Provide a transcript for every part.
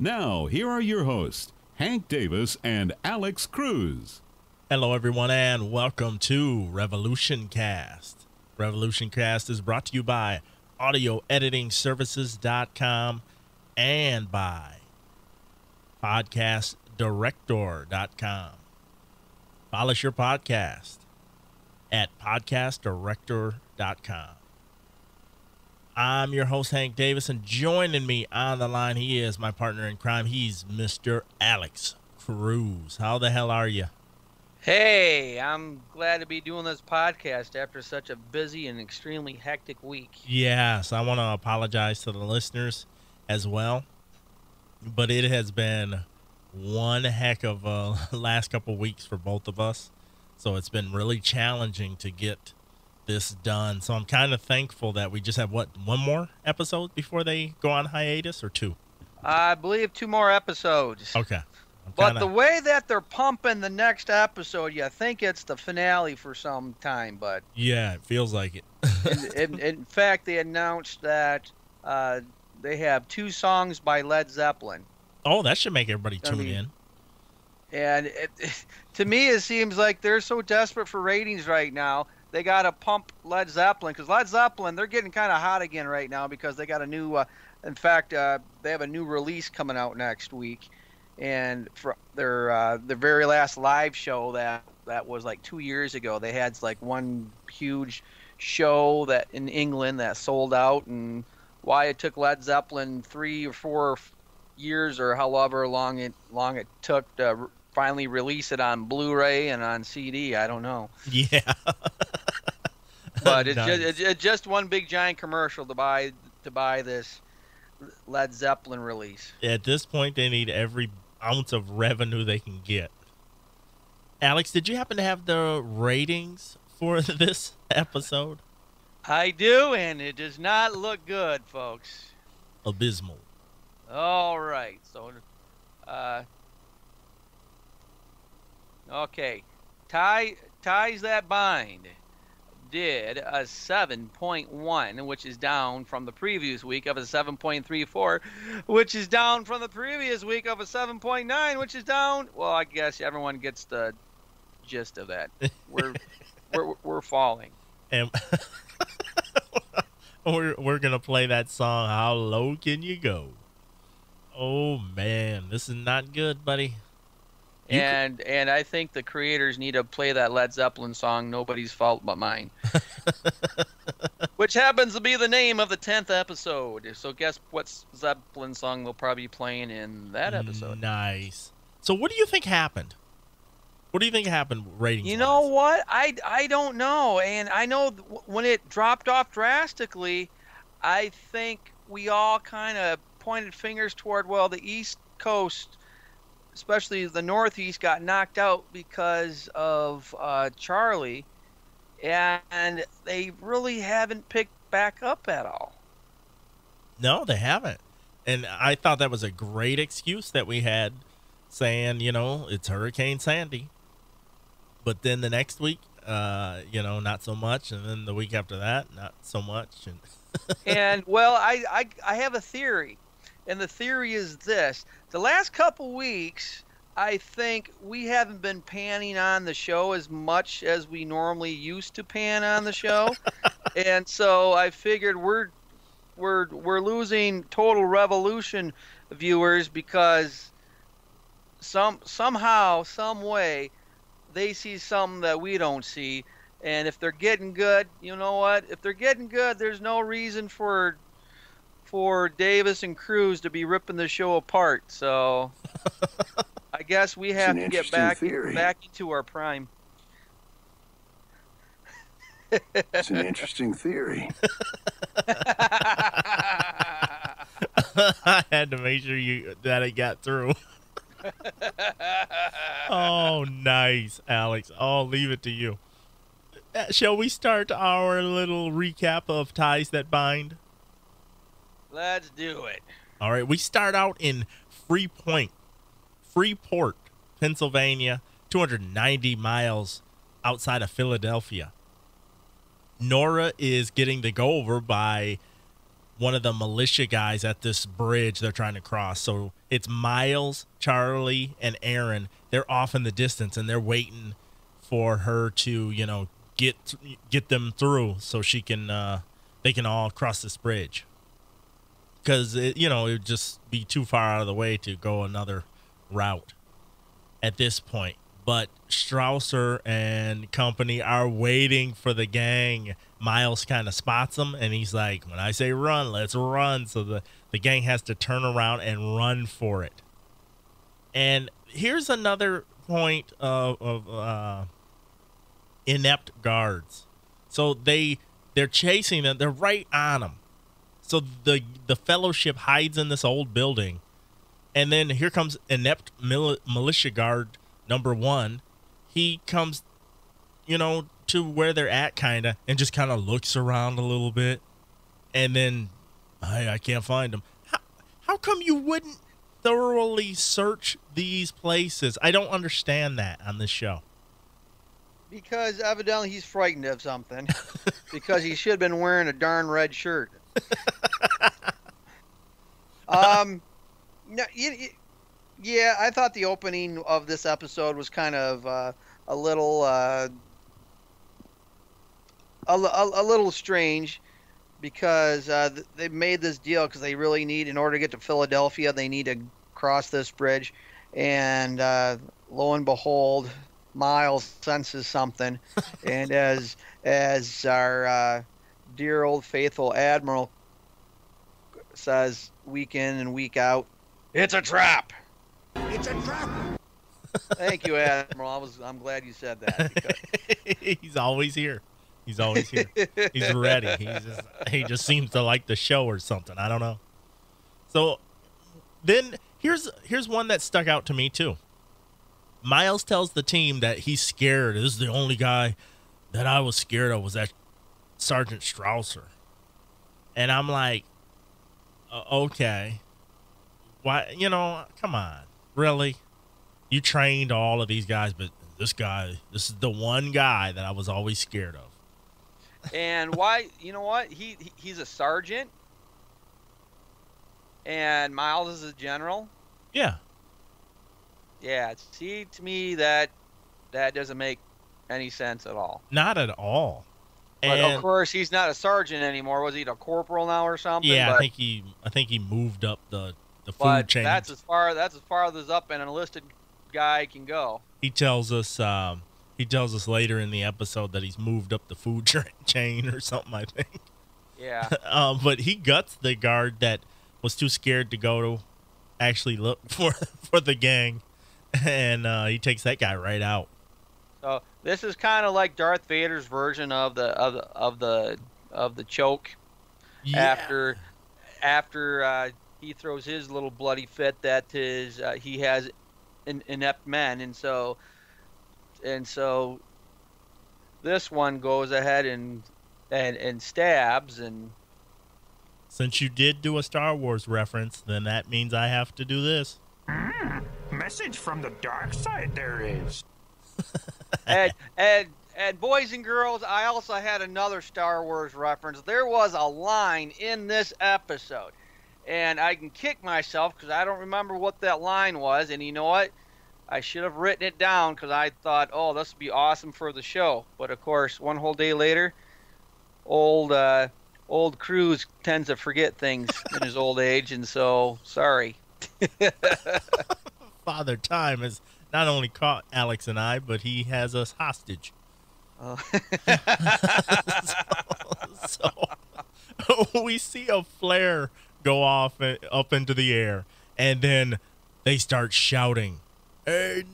Now, here are your hosts, Hank Davis and Alex Cruz. Hello, everyone, and welcome to Revolution Cast. Revolution Cast is brought to you by AudioEditingServices.com and by PodcastDirector.com. Polish your podcast at PodcastDirector.com. I'm your host, Hank Davis, and joining me on the line, he is my partner in crime. He's Mr. Alex Cruz. How the hell are you? Hey, I'm glad to be doing this podcast after such a busy and extremely hectic week. Yes, I want to apologize to the listeners as well, but it has been one heck of a last couple weeks for both of us, so it's been really challenging to get this done. So I'm kind of thankful that we just have, one more episode before they go on hiatus, or two? I believe 2 more episodes. Okay. But the way that they're pumping the next episode, you think it's the finale for some time, but... Yeah, it feels like it. in fact, they announced that they have 2 songs by Led Zeppelin. Oh, that should make everybody tune in. And to me, it seems like they're so desperate for ratings right now. They got to pump Led Zeppelin, because Led Zeppelin, they're getting kind of hot again right now because they got a new... in fact, they have a new release coming out next week. And for their very last live show that was like 2 years ago, they had like one huge show that in England that sold out, and why it took Led Zeppelin 3 or 4 years or however long it took to finally release it on Blu-ray and on CD, I don't know. Yeah. But Nice. it's just one big giant commercial to buy this Led Zeppelin release. At this point, they need every ounce of revenue they can get. Alex, did you happen to have the ratings for this episode? I do, and it does not look good, folks. Abysmal. All right, so okay, Ties That Bind did a 7.1, which is down from the previous week of a 7.34, which is down from the previous week of a 7.9, which is down. Well, I guess everyone gets the gist of that. We're falling. And we're gonna play that song, How Low Can You Go? Oh man, this is not good, buddy. And I think the creators need to play that Led Zeppelin song, Nobody's Fault But Mine. Which happens to be the name of the 10th episode. So guess what Zeppelin song they'll probably be playing in that episode. Nice. So what do you think happened? What do you think happened ratings-wise? You know what? I don't know. And I know when it dropped off drastically, I think we all kind of pointed fingers toward, well, the East Coast, especially the Northeast, got knocked out because of Charlie, and they really haven't picked back up at all. No, they haven't. And I thought that was a great excuse that we had, saying, it's Hurricane Sandy. But then the next week, not so much, and then the week after that, not so much. And well, I have a theory. And the theory is this. The last couple weeks, I think we haven't been panning on the show as much as we normally used to pan on the show. And so I figured we're losing Total Revolution viewers because somehow, some way, they see something that we don't see. And if they're getting good, you know what? If they're getting good, there's no reason for Davis and Cruz to be ripping the show apart. So I guess we have to get back into our prime. It's an interesting theory. I had to make sure that it got through. Oh, nice, Alex. I'll leave it to you. Shall we start our little recap of Ties That Bind? Let's do it. All right, we start out in Freeport, Pennsylvania, 290 miles outside of Philadelphia. Nora is getting the go-over by one of the militia guys at this bridge they're trying to cross. So it's Miles, Charlie, and Aaron. They're off in the distance, and they're waiting for her to, get them through so she can they can all cross this bridge. Because it would just be too far out of the way to go another route at this point. But Strausser and company are waiting for the gang. Miles kind of spots them, and he's like, when I say run, let's run. So the gang has to turn around and run for it. And here's another point of inept guards. So they're chasing them. They're right on them. So the fellowship hides in this old building. And then here comes inept militia guard number 1. He comes, to where they're at kind of, and just kind of looks around a little bit. And then, I can't find him. How come you wouldn't thoroughly search these places? I don't understand that on this show. Because evidently he's frightened of something. Because he should have been wearing a darn red shirt. No, yeah, I thought the opening of this episode was kind of a little strange, because they made this deal because they really need, in order to get to Philadelphia, they need to cross this bridge, and lo and behold, Miles senses something, and as our dear old faithful Admiral says week in and week out, it's a trap. It's a trap. Thank you, Admiral. I'm glad you said that. Because... He's always here. He's always here. He's ready. He just seems to like the show or something. I don't know. So then here's one that stuck out to me too. Miles tells the team that he's scared. This is the only guy that I was scared of, was that Sergeant Strausser. And I'm like, okay. Why, come on. Really? You trained all of these guys, but this is the one guy that I was always scared of. And why, you know what? He's a sergeant, and Miles is a general. Yeah. Yeah, see, to me, that doesn't make any sense at all. Not at all. But and, of course, he's not a sergeant anymore. Was he a corporal now or something? Yeah, but, I think he moved up the food chain. That's as far as up an enlisted guy can go. He tells us later in the episode that he's moved up the food chain or something, I think. Yeah. But he guts the guard that was too scared to go to actually look for the gang, and he takes that guy right out. So this is kind of like Darth Vader's version of the choke. Yeah. After he throws his little bloody fit that he has inept men, and so this one goes ahead and stabs. And since you did do a Star Wars reference, then that means I have to do this. Message from the dark side there is. And boys and girls, I also had another Star Wars reference. There was a line in this episode, and I can kick myself because I don't remember what that line was. And you know what? I should have written it down because I thought, oh, this would be awesome for the show. But of course, one whole day later, old Cruz tends to forget things in his old age, and so sorry. Father Time has not only caught Alex and I, but he has us hostage. Oh. So we see a flare go off up into the air, and then they start shouting, "Hey,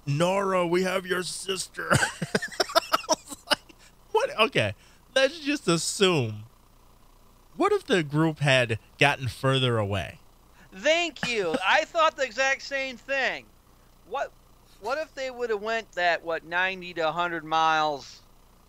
Nora, we have your sister." I was like, what? Okay, let's just assume. What if the group had gotten further away? Thank you. I thought the exact same thing. What if they would have went 90 to 100 miles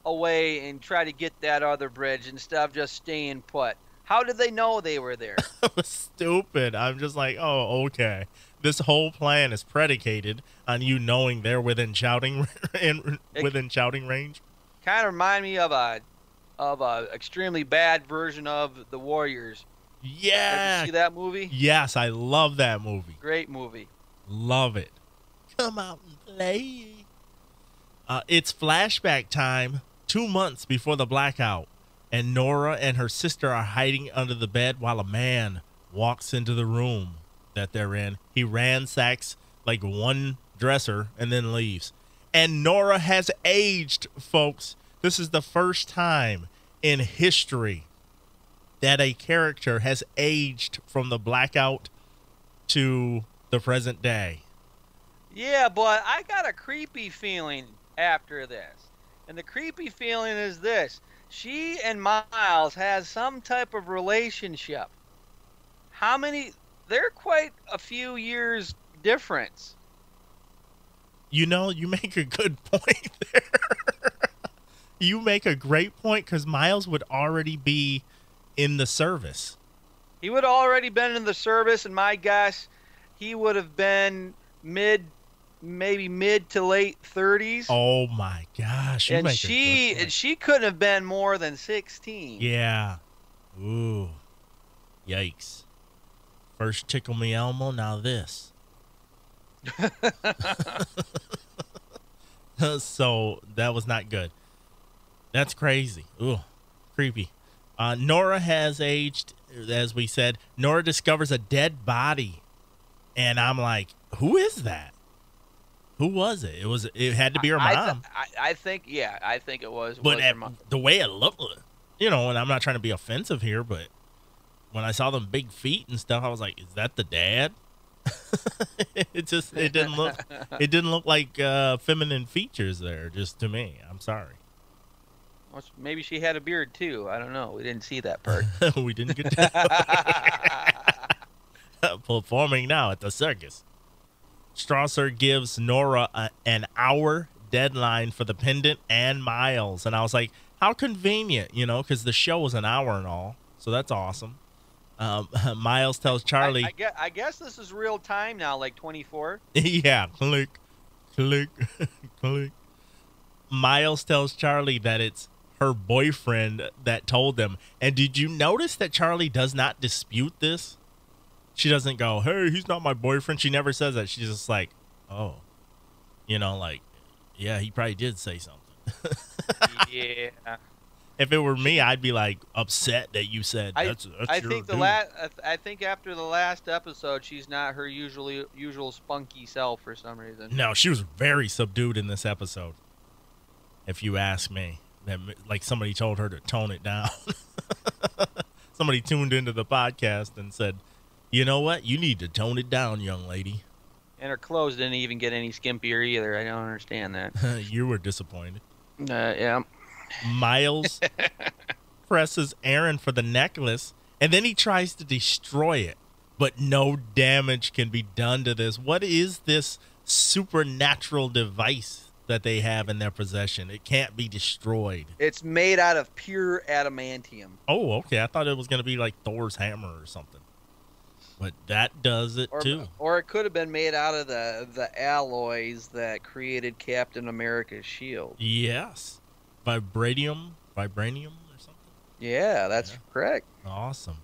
away and try to get that other bridge instead of just staying put? How did they know they were there? It was stupid. I'm just like, oh, okay. This whole plan is predicated on you knowing they're within shouting range. Kind of remind me of a extremely bad version of the Warriors. Yeah. Did you see that movie? Yes, I love that movie. Great movie. Love it. Come out and play. It's flashback time 2 months before the blackout, and Nora and her sister are hiding under the bed while a man walks into the room that they're in. He ransacks like one dresser and then leaves. And Nora has aged, folks. This is the first time in history that a character has aged from the blackout to the present day. Yeah, but I got a creepy feeling after this. And the creepy feeling is this. She and Miles has some type of relationship. How many? They're quite a few years difference. You know, you make a good point there. You make a great point, because Miles would already be in the service. He would have already been in the service, and my guess, he would have been maybe mid to late 30s. Oh my gosh! And she couldn't have been more than 16. Yeah. Ooh. Yikes. First tickle me Elmo, now this. So that was not good. That's crazy. Ooh, creepy. Nora has aged, as we said. Nora discovers a dead body, and I'm like, who is that? Who was it? It had to be her mom. I think it was. But her mom. The way it looked, you know, and I'm not trying to be offensive here, but when I saw them big feet and stuff, I was like, is that the dad? it didn't look like feminine features there, just to me. I'm sorry. Well, maybe she had a beard too. I don't know. We didn't see that part. We didn't get that. Performing now at the circus. Strasser gives Nora an hour deadline for the pendant and Miles. And I was like, how convenient, you know, because the show was an hour and all. So that's awesome. Miles tells Charlie. I guess this is real time now, like 24. Yeah. Click, click, click. Miles tells Charlie that it's her boyfriend that told them. And did you notice that Charlie does not dispute this? She doesn't go, hey, he's not my boyfriend. She never says that. She's just like, oh, you know, like, yeah, he probably did say something. Yeah. If it were me, I'd be like upset that you said that's I your think dude. I think after the last episode, she's not her usual spunky self for some reason. No, she was very subdued in this episode. If you ask me, like somebody told her to tone it down. Somebody tuned into the podcast and said, you know what? You need to tone it down, young lady. And her clothes didn't even get any skimpier either. I don't understand that. You were disappointed. Yeah. Miles presses Aaron for the necklace, and then he tries to destroy it, but no damage can be done to this. What is this supernatural device that they have in their possession? It can't be destroyed. It's made out of pure adamantium. Oh, okay. I thought it was going to be like Thor's hammer or something. But that does it too. Or it could have been made out of the alloys that created Captain America's shield. Yes. Vibranium or something? Yeah, that's correct. Awesome.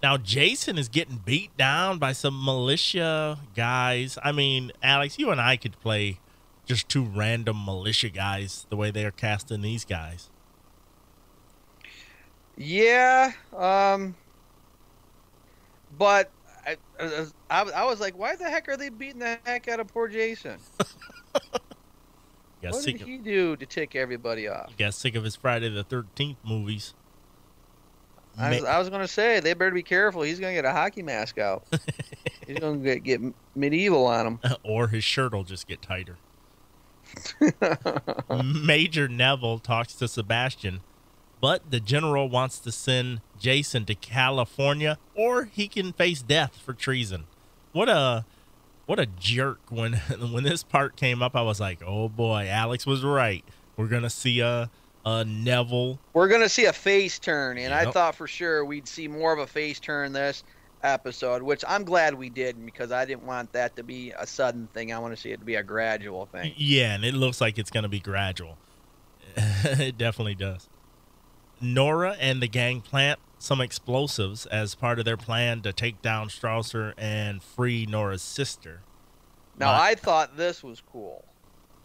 Now, Jason is getting beat down by some militia guys. I mean, Alex, you and I could play just two random militia guys the way they are casting these guys. Yeah, but I was like, why the heck are they beating the heck out of poor Jason? What did he do to tick everybody off? Got sick of his Friday the 13th movies. I was going to say, they better be careful. He's going to get a hockey mask out. He's going to get medieval on him. Or his shirt will just get tighter. Major Neville talks to Sebastian, but the general wants to send Jason to California, or he can face death for treason. What a jerk. When this part came up, I was like, oh boy, Alex was right. We're going to see a Neville. We're going to see a face turn, and Yep. I thought for sure we'd see more of a face turn this episode, which I'm glad we didn't, because I didn't want that to be a sudden thing. I want to see it to be a gradual thing. Yeah, and it looks like it's going to be gradual. It definitely does. Nora and the gang plant some explosives as part of their plan to take down Strausser and free Nora's sister. Now, I thought this was cool.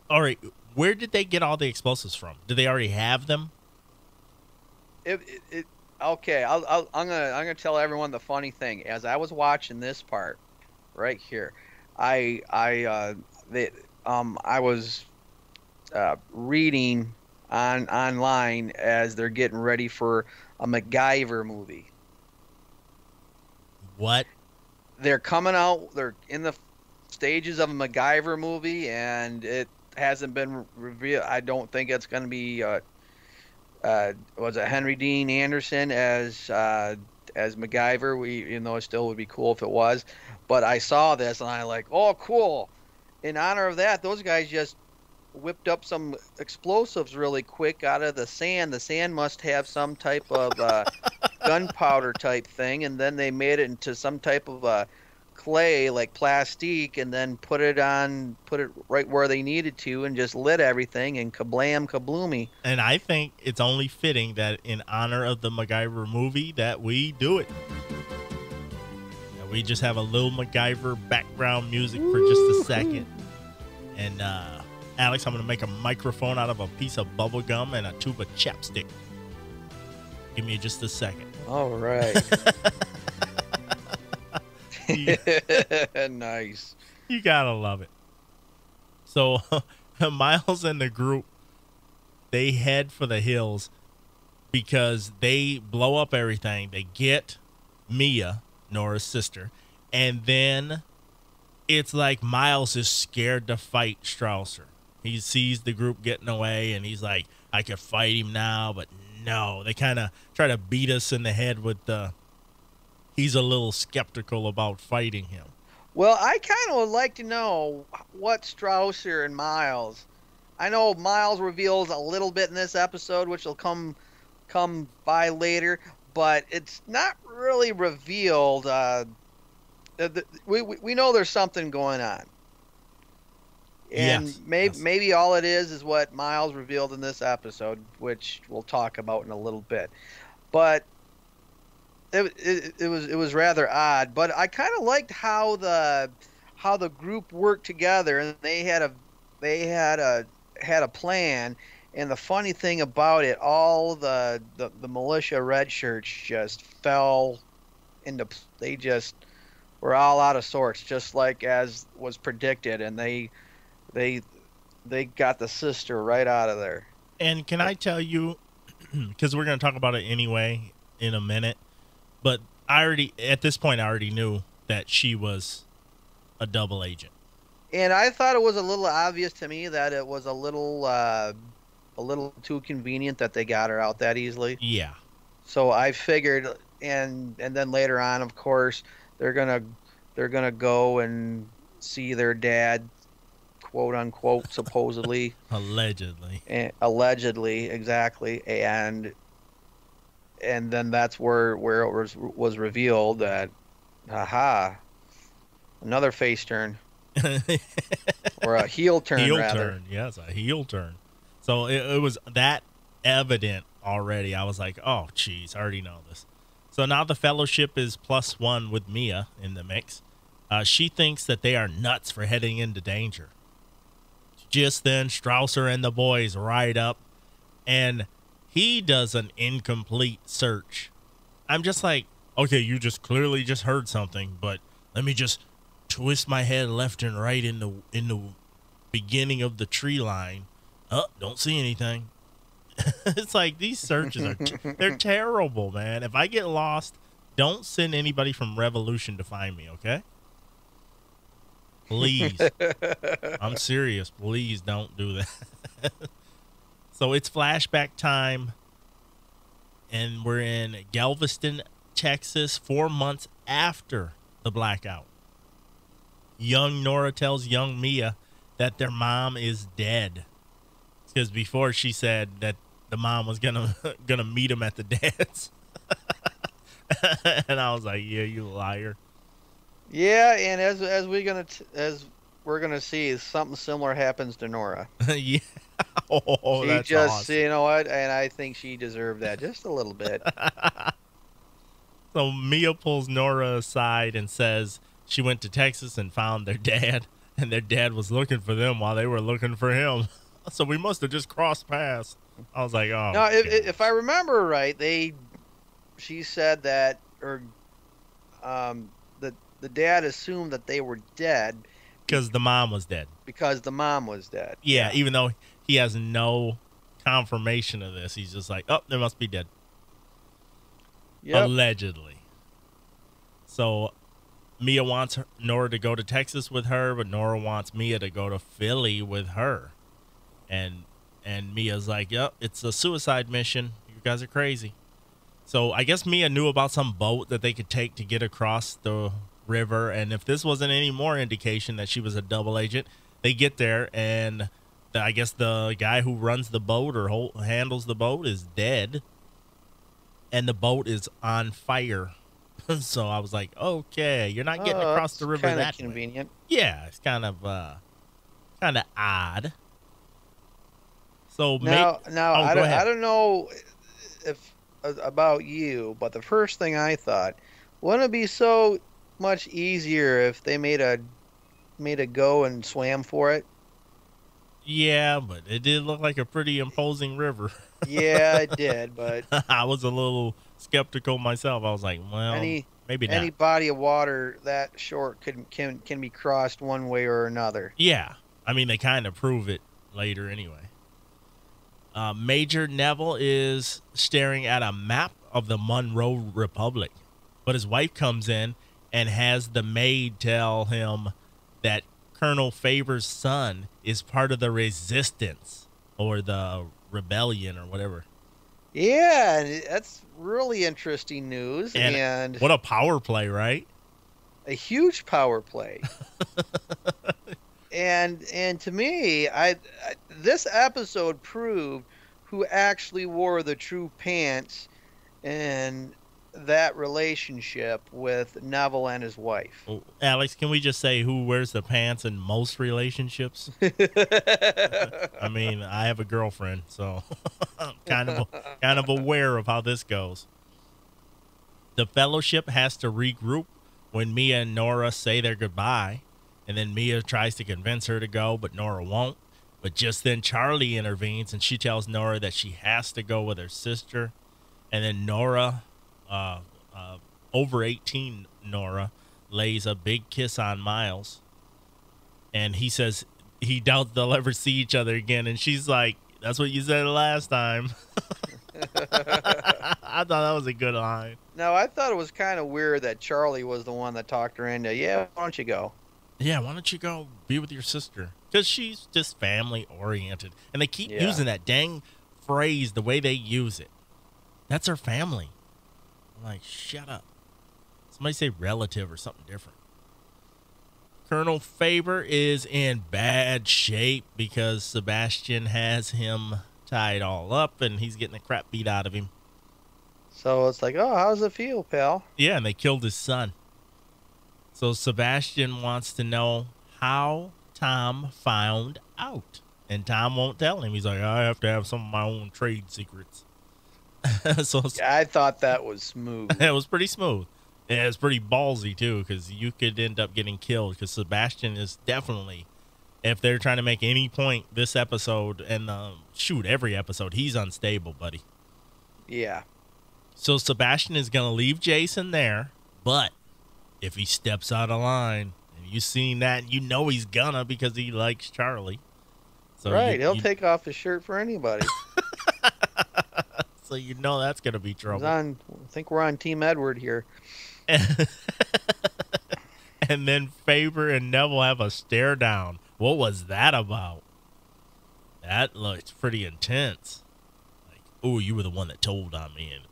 All right, where did they get all the explosives from? Do they already have them? Okay, I'm gonna tell everyone the funny thing. As I was watching this part, right here, I was reading online as they're getting ready for a MacGyver movie. What? They're coming out. They're in the stages of a MacGyver movie, and it hasn't been revealed. I don't think it's going to be. Was it Henry Dean Anderson as MacGyver? Even though it still would be cool if it was. But I saw this and I like, oh, cool. In honor of that, those guys just whipped up some explosives really quick out of the sand. The sand must have some type of gunpowder type thing, and then they made it into some type of clay, like plastique, and then put it right where they needed to, and just lit everything, and kablam, kabloomy. And I think it's only fitting that in honor of the MacGyver movie that we do it. And we just have a little MacGyver background music for just a second. And Alex, I'm going to make a microphone out of a piece of bubble gum and a tube of chapstick. Give me just a second. All right. Nice. You gotta love it. So Miles and the group, they head for the hills because they blow up everything. They get Mia, Nora's sister, and then it's like Miles is scared to fight Strausser. He sees the group getting away, and he's like, I could fight him now, but no. They kind of try to beat us in the head with he's a little skeptical about fighting him. Well, I kind of would like to know what Strausser and Miles. I know Miles reveals a little bit in this episode, which will come by later, but it's not really revealed. We know there's something going on. And yes, maybe all it is what Miles revealed in this episode, which we'll talk about in a little bit. But it was rather odd. But I kind of liked how the group worked together, and they had a plan. And the funny thing about it, all the militia red shirts just fell into. They just were all out of sorts, just like as was predicted, and they got the sister right out of there. And can I tell you, because we're going to talk about it anyway in a minute, but at this point I already knew that she was a double agent. And I thought it was a little obvious to me that it was a little too convenient that they got her out that easily. Yeah. So I figured, and then later on, of course, they're gonna go and see their dad, quote unquote, supposedly. Allegedly, exactly. And then that's where it was revealed that, another face turn. Or a heel turn, rather. Yes, a heel turn. So it was that evident already. I was like, oh, geez, I already know this. So now the Fellowship is +1 with Mia in the mix. She thinks that they are nuts for heading into danger. Just then, Strausser and the boys ride up, and he does an incomplete search. I'm just like, okay, you just clearly just heard something, but let me just twist my head left and right in the beginning of the tree line. Oh, don't see anything. It's like these searches they're terrible, man. If I get lost, don't send anybody from Revolution to find me, okay? Please. I'm serious. Please don't do that. So it's flashback time, and we're in Galveston, Texas, 4 months after the blackout. Young Nora tells young Mia that their mom is dead. Because before she said that the mom was gonna meet him at the dance. And I was like, yeah, you liar. Yeah, and as we're gonna see, something similar happens to Nora. Yeah. Oh, She that's just, awesome. you know what? And I think she deserved that just a little bit. So Mia pulls Nora aside and says she went to Texas and found their dad, and their dad was looking for them while they were looking for him. So we must have just crossed paths. I was like, oh. No, if I remember right, she said that, or the dad assumed that they were dead because the mom was dead. Because the mom was dead. Yeah, even though he has no confirmation of this, he's just like, oh, they must be dead. Yep. Allegedly. So Mia wants Nora to go to Texas with her, but Nora wants Mia to go to Philly with her. And Mia's like, yep, it's a suicide mission. You guys are crazy. So I guess Mia knew about some boat that they could take to get across the river. And if this wasn't any more indication that she was a double agent, they get there and I guess the guy who runs the boat or handles the boat is dead. And the boat is on fire. So I was like, okay, you're not getting across the river that convenient. way. Yeah, it's kind of odd. So I don't know if about you, but the first thing I thought, wouldn't it be so much easier if they made a go and swam for it? Yeah, but it did look like a pretty imposing river. Yeah, it did, but I was a little skeptical myself. I was like, well, maybe not. Any body of water that short can be crossed one way or another. Yeah, I mean they kind of prove it later anyway. Major Neville is staring at a map of the Monroe Republic, but his wife comes in and has the maid tell him that Colonel Faber's son is part of the resistance or the rebellion or whatever. Yeah, that's really interesting news. And what a power play, right? A huge power play. and to me, this episode proved who actually wore the true pants in that relationship with Neville and his wife. Alex, can we just say who wears the pants in most relationships? I mean, I have a girlfriend, so I'm kind of aware of how this goes. The Fellowship has to regroup when Mia and Nora say their goodbye, and then Mia tries to convince her to go, but Nora won't. But just then Charlie intervenes, and she tells Nora that she has to go with her sister. And then Nora, over 18 Nora, lays a big kiss on Miles. And he says he doubts they'll ever see each other again. And she's like, that's what you said last time. I thought that was a good line. No, I thought it was kind of weird that Charlie was the one that talked her into, yeah, why don't you go? Yeah, why don't you go be with your sister? Because she's just family-oriented. And they keep using that dang phrase the way they use it. That's her family. I'm like, shut up. Somebody say relative or something different. Colonel Faber is in bad shape because Sebastian has him tied all up and he's getting the crap beat out of him. So it's like, oh, how's it feel, pal? Yeah, and they killed his son. So Sebastian wants to know how Tom found out. And Tom won't tell him. He's like, I have to have some of my own trade secrets. I thought that was smooth. It was pretty smooth. And it was pretty ballsy, too, because you could end up getting killed. Because Sebastian is definitely, if they're trying to make any point this episode, and every episode, he's unstable, buddy. Yeah. So Sebastian is going to leave Jason there, but if he steps out of line, and you've seen that, you know he's gonna because he likes Charlie. So right, he'll take off his shirt for anybody. So you know that's going to be trouble. I think we're on Team Edward here. And then Faber and Neville have a stare down. What was that about? That looked pretty intense. Like, oh, you were the one that told on me. And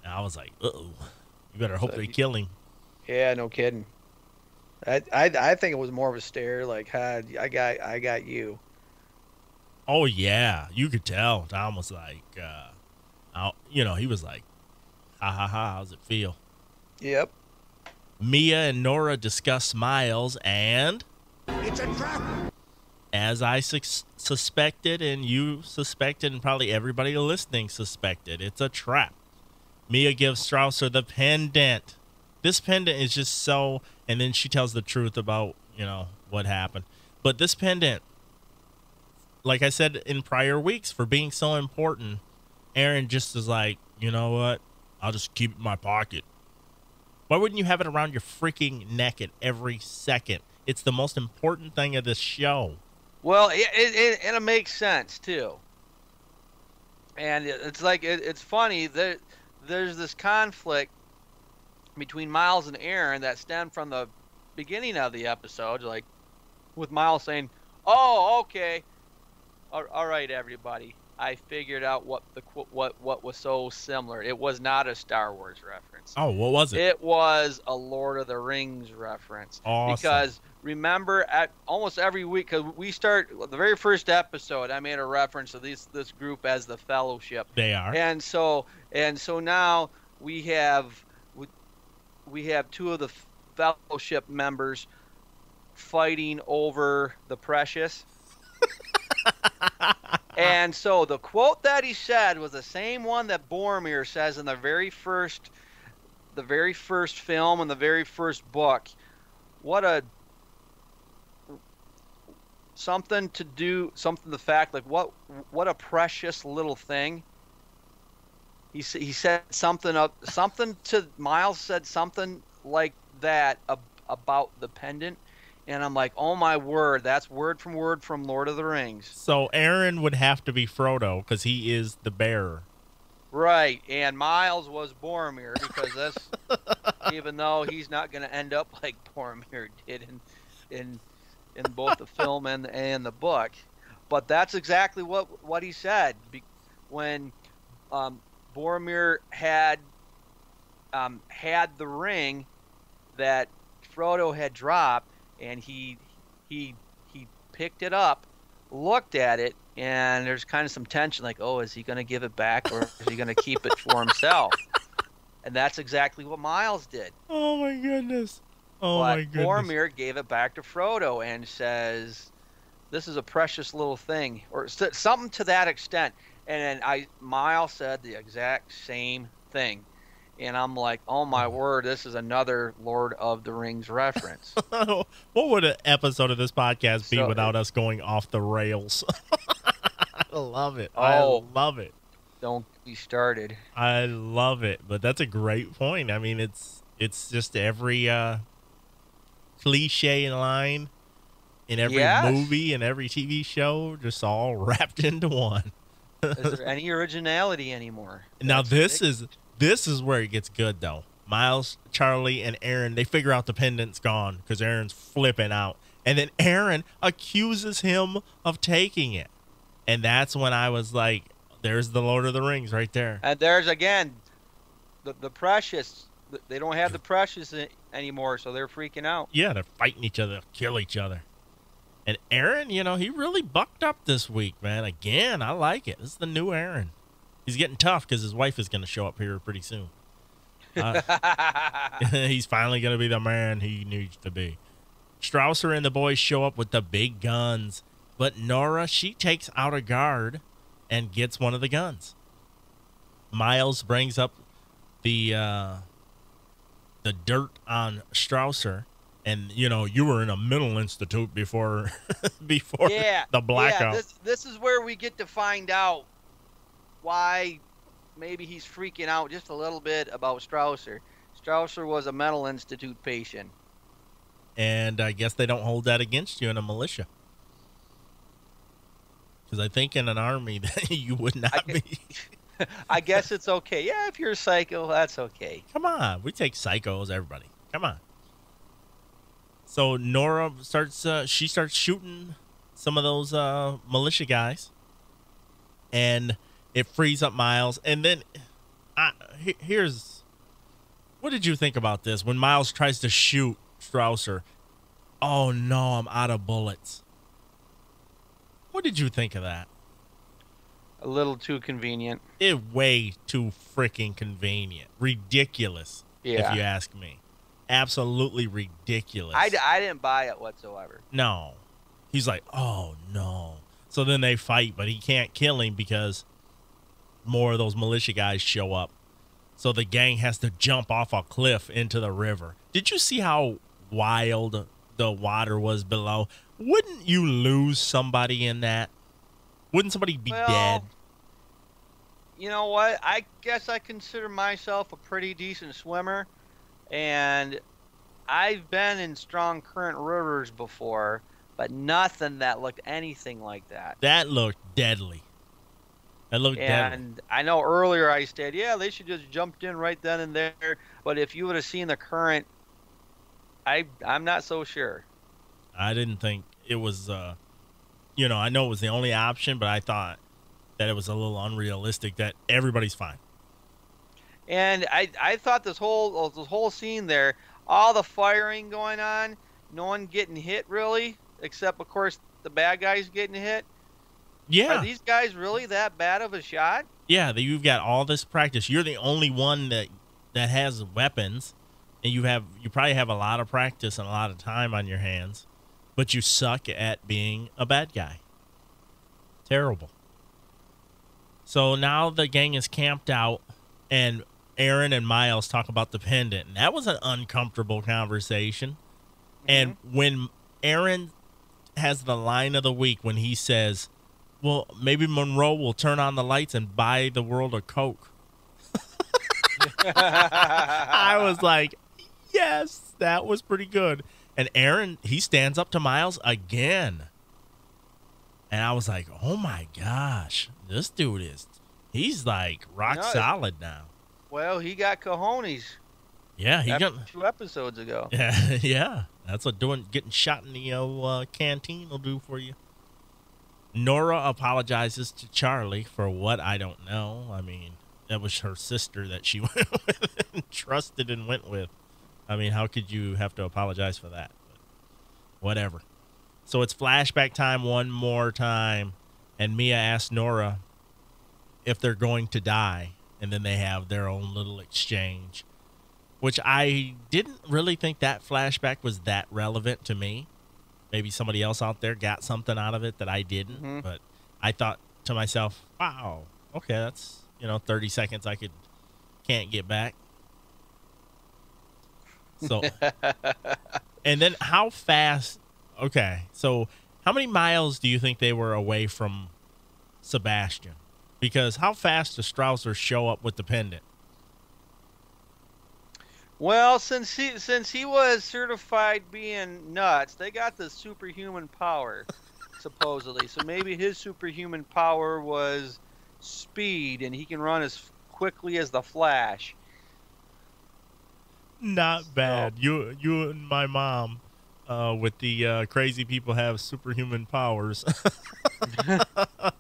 I was like, uh-oh. You better hope they kill him. Yeah, no kidding. I think it was more of a stare, like, hi, I got you. Oh, yeah. You could tell. Tom was like, he was like, ha, ha, ha, how's it feel? Yep. Mia and Nora discuss Miles, and... It's a trap! as I suspected, and you suspected, and probably everybody listening suspected, it's a trap. Mia gives Strausser the pendant. This pendant is just so, and then she tells the truth about, what happened. But this pendant, like I said in prior weeks, for being so important, Aaron just is like, you know what? I'll just keep it in my pocket. Why wouldn't you have it around your freaking neck at every second? It's the most important thing of this show. Well, it makes sense, too. And it's like, it's funny that there's this conflict between Miles and Aaron that stemmed from the beginning of the episode, like with Miles saying, "Oh, okay, all right, everybody, I figured out what was so similar. It was not a Star Wars reference. Oh, what was it? It was a Lord of the Rings reference. Awesome. Because remember, at almost every week, because we start the very first episode, I made a reference to this group as the Fellowship. They are. And so now we have two of the Fellowship members fighting over the Precious. And so the quote that he said was the same one that Boromir says in the very first film and the very first book. The fact, like what a precious little thing. He said something to Miles, said something like that about the pendant. And I'm like, oh my word, that's word from Lord of the Rings. So Aaron would have to be Frodo because he is the bearer. Right, and Miles was Boromir because this, even though he's not going to end up like Boromir did in both the film and the book, but that's exactly what he said when Boromir had the ring that Frodo had dropped. And he picked it up, looked at it, and there's kind of some tension, like, oh, is he going to give it back or is he going to keep it for himself? And that's exactly what Miles did. Oh, my goodness. But Boromir gave it back to Frodo and says, this is a precious little thing, or something to that extent. And then Miles said the exact same thing. And I'm like, oh my word, this is another Lord of the Rings reference. What would an episode of this podcast be without us going off the rails? I love it. I love it. Don't be started. I love it. But that's a great point. I mean, it's just every cliche line in every movie and every TV show, just all wrapped into one. Is there any originality anymore? Now, this is where it gets good, though. Miles, Charlie, and Aaron, they figure out the pendant's gone because Aaron's flipping out. And then Aaron accuses him of taking it. And that's when I was like, there's the Lord of the Rings right there. And there's, again, the Precious. They don't have the Precious anymore, so they're freaking out. Yeah, they're fighting each other, kill each other. And Aaron, he really bucked up this week, man. Again, I like it. This is the new Aaron. He's getting tough because his wife is going to show up here pretty soon. He's finally going to be the man he needs to be. Strausser and the boys show up with the big guns. But Nora, she takes out a guard and gets one of the guns. Miles brings up the dirt on Strausser. And, you were in a mental institute before the blackout. Yeah, this is where we get to find out why maybe he's freaking out just a little bit about Strausser. Strausser was a mental institute patient. And I guess they don't hold that against you in a militia. Because I think in an army that you would not be. I guess it's okay. Yeah, if you're a psycho, that's okay. Come on. We take psychos, everybody. Come on. So Nora starts shooting some of those militia guys. And it frees up Miles. And then what did you think about this? When Miles tries to shoot Strausser, oh no, I'm out of bullets. What did you think of that? A little too convenient. Way too freaking convenient. Ridiculous, if you ask me. Absolutely ridiculous. I didn't buy it whatsoever. No. He's like, oh, no. So then they fight, but he can't kill him because more of those militia guys show up. So the gang has to jump off a cliff into the river. Did you see how wild the water was below? Wouldn't you lose somebody in that? Wouldn't somebody be dead? You know what? I guess I consider myself a pretty decent swimmer, and I've been in strong current rivers before, but nothing that looked anything like that. That looked deadly. Deadly. And I know earlier I said, yeah, they should just jumped in right then and there. But if you would have seen the current, I'm not so sure. I didn't think it was, I know it was the only option, but I thought that it was a little unrealistic that everybody's fine. And I thought this whole scene there, all the firing going on, no one getting hit really, except, of course, the bad guys getting hit. Yeah. Are these guys really that bad of a shot? Yeah, you've got all this practice. You're the only one that has weapons, and you probably have a lot of practice and a lot of time on your hands, but you suck at being a bad guy. Terrible. So now the gang is camped out, and Aaron and Miles talk about the pendant, and that was an uncomfortable conversation. Mm-hmm. And when Aaron has the line of the week when he says, well, maybe Monroe will turn on the lights and buy the world a Coke. I was like, yes, that was pretty good. And Aaron, he stands up to Miles again. And I was like, oh, my gosh, this dude he's like rock solid now. Well, he got cojones. Yeah, he got 2 episodes ago. Yeah, that's what getting shot in the canteen will do for you. Nora apologizes to Charlie for what I don't know. I mean, that was her sister that she went with and trusted and went with. I mean, how could you have to apologize for that? But whatever. So it's flashback time one more time, and Mia asks Nora if they're going to die, and then they have their own little exchange, which I didn't really think that flashback was that relevant to me. Maybe somebody else out there got something out of it that I didn't, but I thought to myself, wow, okay, that's, 30 seconds I can't get back. So, and then how fast, okay, so how many miles do you think they were away from Sebastian? Because how fast does Strausser show up with the pendant? Well, since he was certified being nuts, they got the superhuman power, supposedly. So maybe his superhuman power was speed, and he can run as quickly as the Flash. Not bad. You and my mom, with the crazy people have superhuman powers.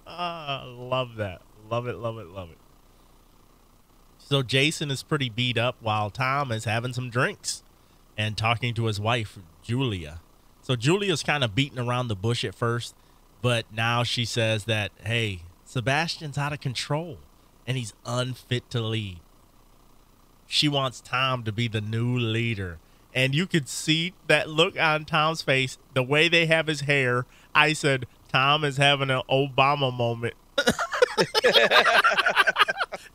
Love that. Love it, love it, love it. So Jason is pretty beat up while Tom is having some drinks and talking to his wife, Julia. So Julia's kind of beating around the bush at first, but now she says that, hey, Sebastian's out of control and he's unfit to lead. She wants Tom to be the new leader. And you could see that look on Tom's face, the way they have his hair. I said, Tom is having an Obama moment.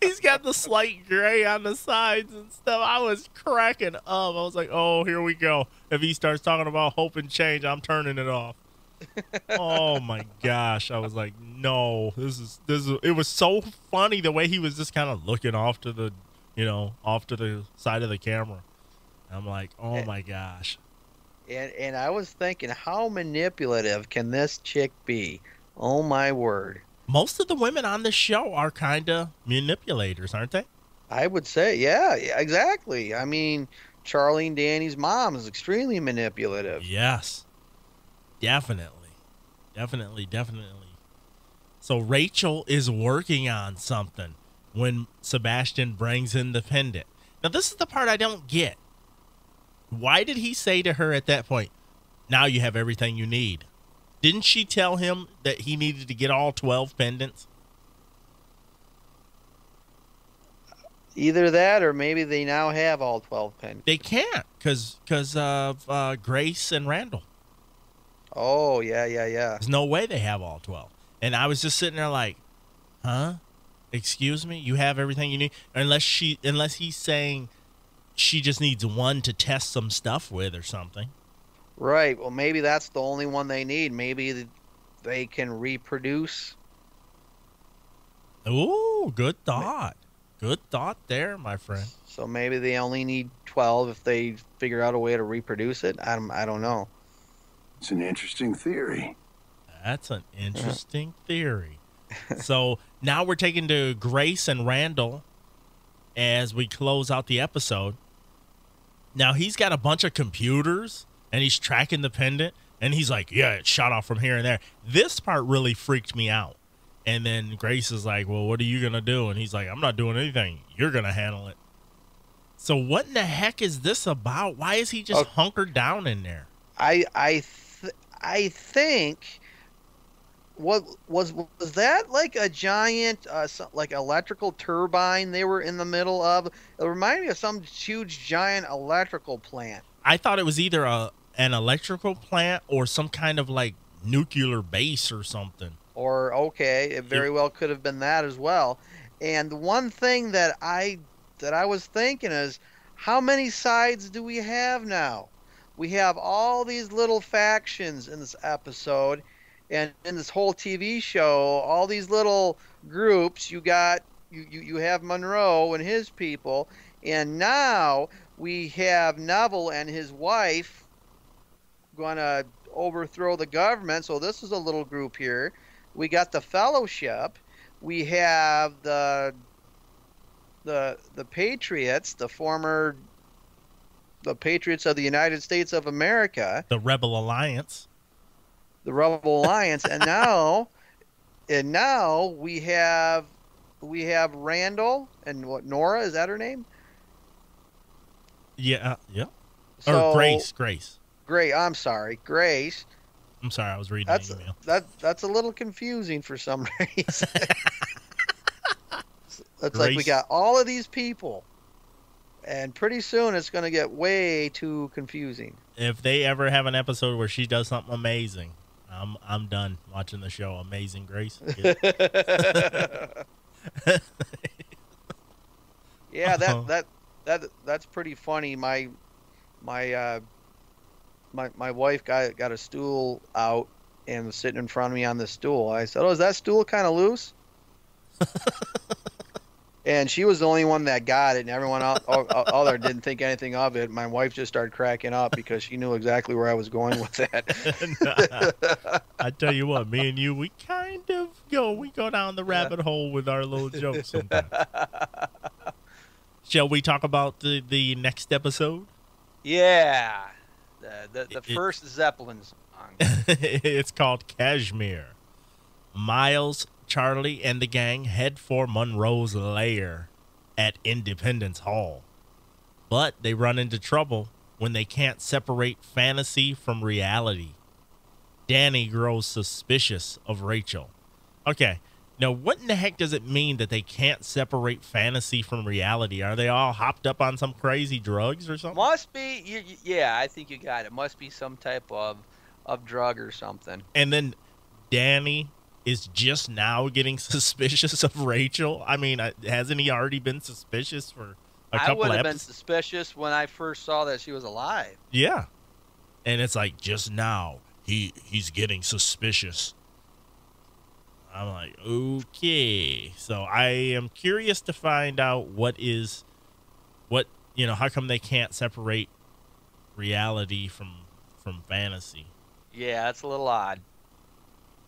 He's got the slight gray on the sides and stuff. I was cracking up. I was like, oh, here we go. If he starts talking about hope and change, I'm turning it off. Oh my gosh. I was like, no, this is it was so funny the way he was just kind of looking off to the, off to the side of the camera. I'm like, oh my gosh. And I was thinking, how manipulative can this chick be? Oh my word. Most of the women on this show are kind of manipulators, aren't they? I would say, yeah, exactly. I mean, Charlie and Danny's mom is extremely manipulative. Yes, definitely. So Rachel is working on something when Sebastian brings in the pendant. Now, this is the part I don't get. Why did he say to her at that point, now you have everything you need? Didn't she tell him that he needed to get all 12 pendants? Either that or maybe they now have all 12 pendants. They can't because of Grace and Randall. Oh, yeah. There's no way they have all 12. And I was just sitting there like, huh? Excuse me? You have everything you need? Unless he's saying she just needs one to test some stuff with or something. Right. Well, maybe that's the only one they need. Maybe they can reproduce. Ooh, good thought. Good thought there, my friend. So maybe they only need 12 if they figure out a way to reproduce it. I don't know. It's an interesting theory. That's an interesting theory. So now we're taking to Grace and Randall as we close out the episode. Now he's got a bunch of computers and he's tracking the pendant and he's like, yeah, it shot off from here and there. This part really freaked me out. And then Grace is like, well, what are you going to do? And he's like, I'm not doing anything. You're going to handle it. So what in the heck is this about? Why is he just hunkered down in there? I think what was that like a giant like electrical turbine they were in the middle of? It reminded me of some huge giant electrical plant. I thought it was either an electrical plant or some kind of like nuclear base or something. Or okay, it very well could have been that as well. And the one thing that I was thinking is, how many sides do we have now? We have all these little factions in this episode, and in this whole TV show, all these little groups. You got you have Monroe and his people, and now we have Neville and his wife gonna overthrow the government. So this is a little group here. We got the Fellowship. We have the Patriots, the Patriots of the United States of America, the Rebel Alliance, and now we have Randall and what, Nora, is that her name? Yeah. So, or Grace. I'm sorry, Grace. I'm sorry, I was reading the email. That's a little confusing for some reason. It's Grace. like we got all of these people, and pretty soon it's going to get way too confusing. If they ever have an episode where she does something amazing, I'm done watching the show. Amazing Grace. Yeah, that's pretty funny. My wife got a stool out and was sitting in front of me on the stool. I said, "Oh, is that stool kind of loose?" And she was the only one that got it, and everyone other didn't think anything of it. My wife just started cracking up because she knew exactly where I was going with that. I tell you what, me and you, we kind of go down the rabbit hole with our little jokes sometimes. Shall we talk about the next episode? Yeah. The first Zeppelin song. It's called Kashmir. Miles, Charlie, and the gang head for Monroe's lair at Independence Hall. But they run into trouble when they can't separate fantasy from reality. Danny grows suspicious of Rachel. Okay, now what in the heck does it mean that they can't separate fantasy from reality? Are they all hopped up on some crazy drugs or something? Must be, yeah, I think you got it. Must be some type of drug or something. And then Danny is just now getting suspicious of Rachel. I mean, hasn't he already been suspicious for a couple I would have episodes? been suspicious when I first saw that she was alive. Yeah. And it's like, just now, he's getting suspicious. I'm like, okay. So I am curious to find out how come they can't separate reality from fantasy. Yeah, that's a little odd.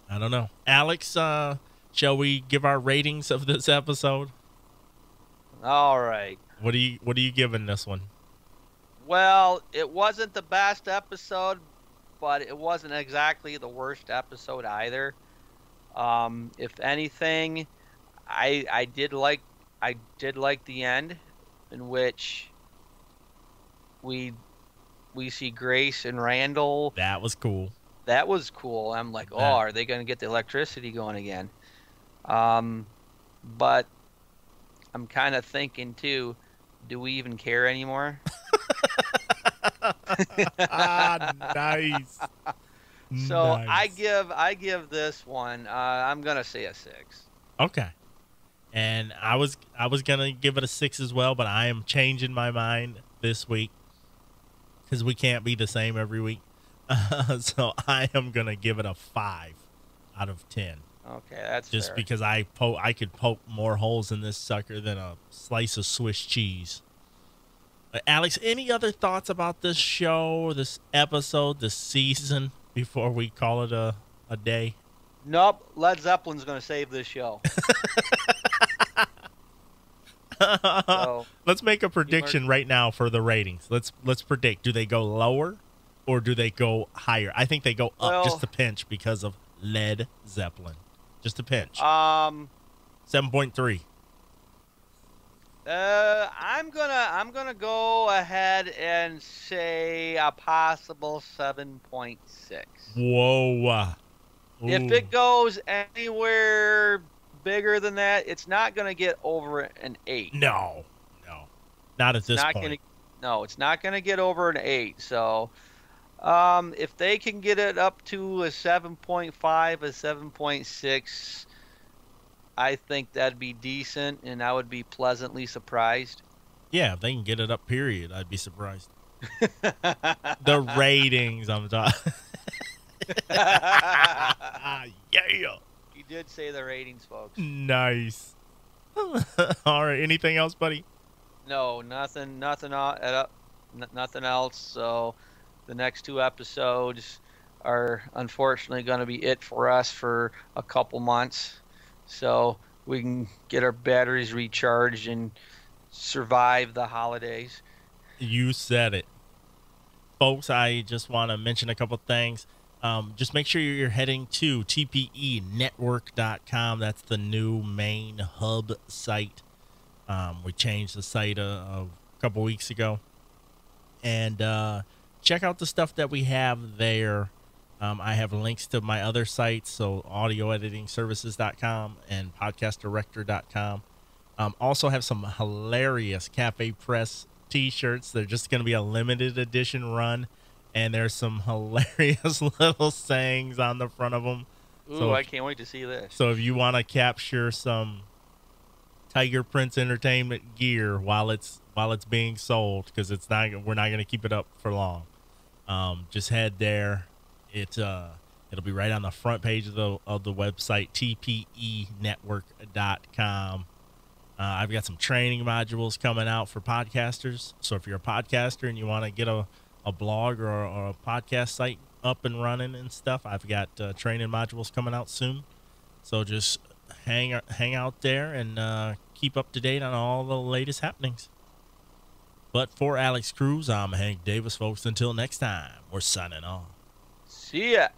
I don't know. Alex, shall we give our ratings of this episode? All right. What are you giving this one? Well, it wasn't the best episode, but it wasn't exactly the worst episode either. If anything, I did like the end, in which we see Grace and Randall. That was cool. That was cool. I'm like, are they going to get the electricity going again? But I'm kind of thinking too, do we even care anymore? Nice. So Nice. I give this one. I'm gonna say a 6. Okay. And I was gonna give it a 6 as well, but I am changing my mind this week because we can't be the same every week. So I am gonna give it a 5 out of 10. Okay, that's Just fair. because I could poke more holes in this sucker than a slice of Swiss cheese. Alex, any other thoughts about this show, this episode, this season before we call it a day? Nope, Led Zeppelin's gonna save this show. So, Let's make a prediction right now for the ratings. Let's predict. Do they go lower or do they go higher? I think they go up just a pinch because of Led Zeppelin. Just a pinch. 7.3. I'm gonna go ahead and say a possible 7.6. Whoa. If Ooh. it goes anywhere bigger than that, it's not gonna get over an 8. No. Not at this point. It's not gonna get over an 8. So, if they can get it up to a 7.5, a 7.6. I think that'd be decent, and I would be pleasantly surprised. Yeah, if they can get it up, period, I'd be surprised. The ratings, I'm talking. Yeah. You did say the ratings, folks. Nice. All right. Anything else, buddy? No, nothing else. So the next 2 episodes are unfortunately going to be it for us for a couple months. So we can get our batteries recharged and survive the holidays. You said it. Folks, I just want to mention a couple things. Just make sure you're heading to tpenetwork.com. That's the new main hub site. We changed the site a couple weeks ago. And check out the stuff that we have there. I have links to my other sites, so audioeditingservices.com and podcastdirector.com. Also have some hilarious Cafe Press t-shirts. They're just going to be a limited edition run, and there's some hilarious little sayings on the front of them. Ooh, So I can't wait to see this. So if you want to capture some Tiger Prince Entertainment gear while it's being sold, because we're not going to keep it up for long, just head there. It'll be right on the front page of the website, tpenetwork.com. I've got some training modules coming out for podcasters. So if you're a podcaster and you want to get a blog or a podcast site up and running and stuff, I've got training modules coming out soon. So just hang out there and keep up to date on all the latest happenings. But for Alex Cruz, I'm Hank Davis, folks. Until next time, we're signing off. See ya.